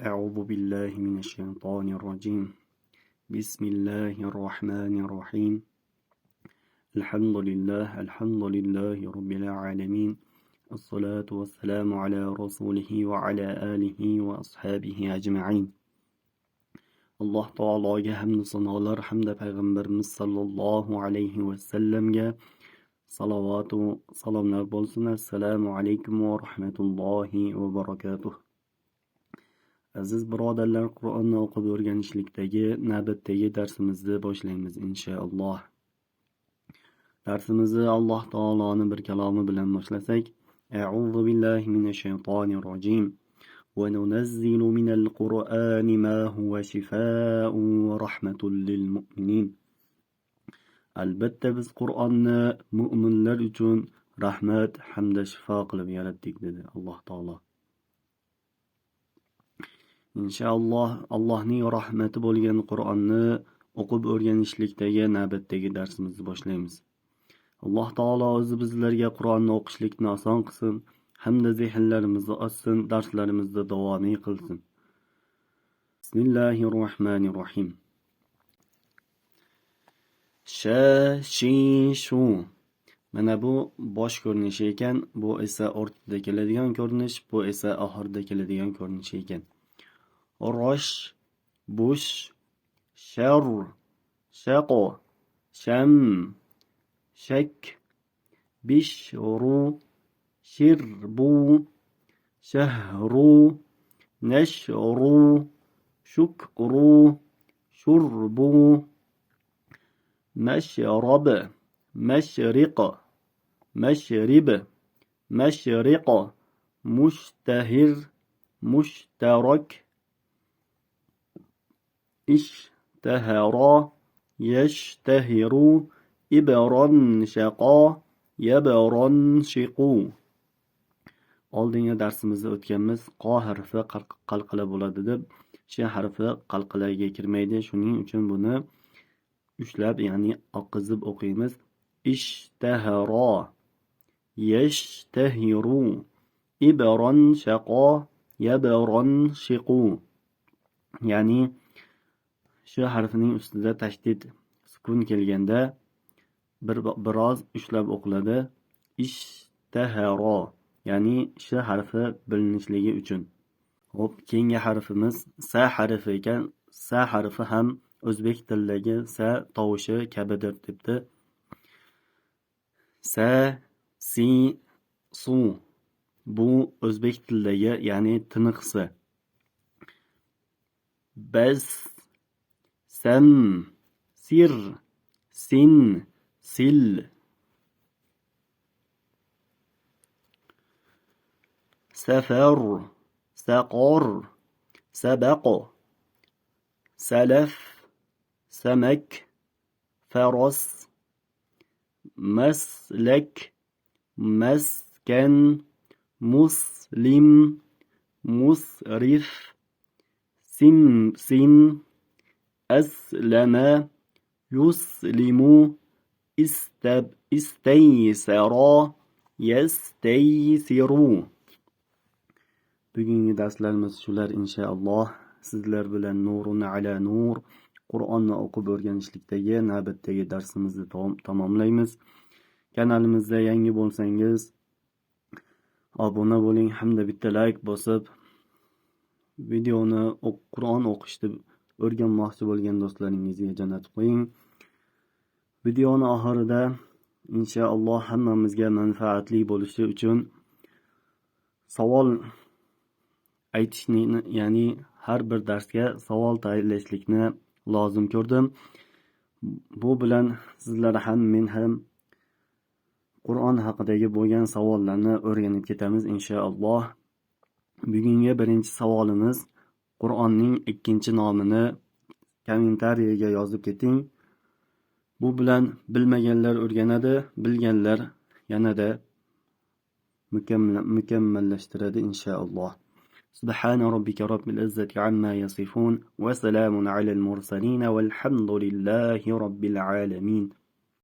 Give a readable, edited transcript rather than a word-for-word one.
أعوذ بالله من الشيطان الرجيم. بسم الله الرحمن الرحيم. الحمد لله رب العالمين. الصلاة والسلام على رسوله وعلى آله وأصحابه أجمعين. الله تعالى hamd sanolar hamda payg'ambarimiz sallallohu alayhi vasallamga salovatu salomlar bo'lsin. Assalomu alaykum va rahmatullohi va barakatuh. Aziz birodarlar, Qur'onni o'qib o'rganishlikdagi navbatdagi darsimizni boshlaymiz inshaalloh. Darsimizni Alloh taoloning bir kalomi bilan boshlasak, A'udhu billahi minash shaytonir rojim. Wa nunazzilu minal Qur'ani ma huwa shifaa'un wa rahmatun lil mu'minin. Albatta biz Qur'onni mu'minlar uchun rahmat hamda shifo qilib yaratdik dedi Alloh taolo. Inshaalloh Allohning rahmati bo'lgan Qur'onni o'qib o'rganishlikdagi navbatdagi darsimizni boshlaymiz. Alloh taolo o'zi bizlarga Qur'onni o'qishlikni oson qilsin, hamda zehnlarimizni ochsin, darslarimizni davomiy qilsin. Bismillahirrohmanirrohim. Shu. Mana bu bosh ko'rinishi ekan, bu esa o'rtada keladigan ko'rinish, bu esa oxirida keladigan ko'rinish ekan. Rosh, bush, shar, shaqo, sham, shak, bishru, shirbu, shahru, nashru, shukru, shurbu, mashrab, mashriq, mashrib, mashriq, mushtahir, mushtarak, ishtahara, yashtahiru, ibron shaqa, yabron shiqu. Oldingi darsimizda o'tganmiz qo harfi qalqala bo'ladi deb, sh harfi qalqalaga kirmaydi. Shuning uchun buni ushlab, ya'ni oqizib o'qiymiz. Ishtahara, yashtahiru, ibron shaqa, yabron shiqu. Ya'ni shu harfining ustida tashdid sukun kelganda biroz ushlab o'qiladi. Ishtahara, ya'ni shu harfi bilinishligi uchun. Xo'p, keyingi harfimiz sa harfi ekan. Sa harfi ham o'zbek tilidagi sa tovushi kabidir debdi. Sa, si, su. Bu o'zbek tilidagi, ya'ni tiniqsi. Bas, sam, sir, sin, sil. Safar, saqor, sabaq, salaf, samak, faras, maslak, maskan, muslim, musrif, simsim, aslama, yuslimu, istaysara, yastaysiru. Bugungi darslarimiz shular inshaalloh. Sizlar bilan nurun ala nur Qur'onni o'qib o'rganishlikdagi navbatdagi darsimizni tamomlaymiz. Kanalimizda yangi bo'lsangiz obuna bo'ling hamda bitta like bosib, videoni Qur'on o'qishni o'rganmoqchi bo'lgan do'stlaringizga jo'natib qo'ying. Videoni oxirida inshaalloh hammamizga manfaatli bo'lishi uchun savol aytishni, ya'ni har bir darsga savol tayyorlashlikni lozim ko'rdim. Bu bilan sizlar ham men ham Qur'on haqidagi bo'lgan savollarni o'rganib ketamiz inshaalloh. Bugungi birinchi savolimiz: Qur'onning ikkinchi nomini kommentariyaga yozib keting. Bu bilan bilmaganlar o'rganadi, bilganlar yanada mukammallashtiradi inshaalloh. سبحان ربك رب العزة عما يصفون وسلام على المرسلين والحمد لله رب العالمين.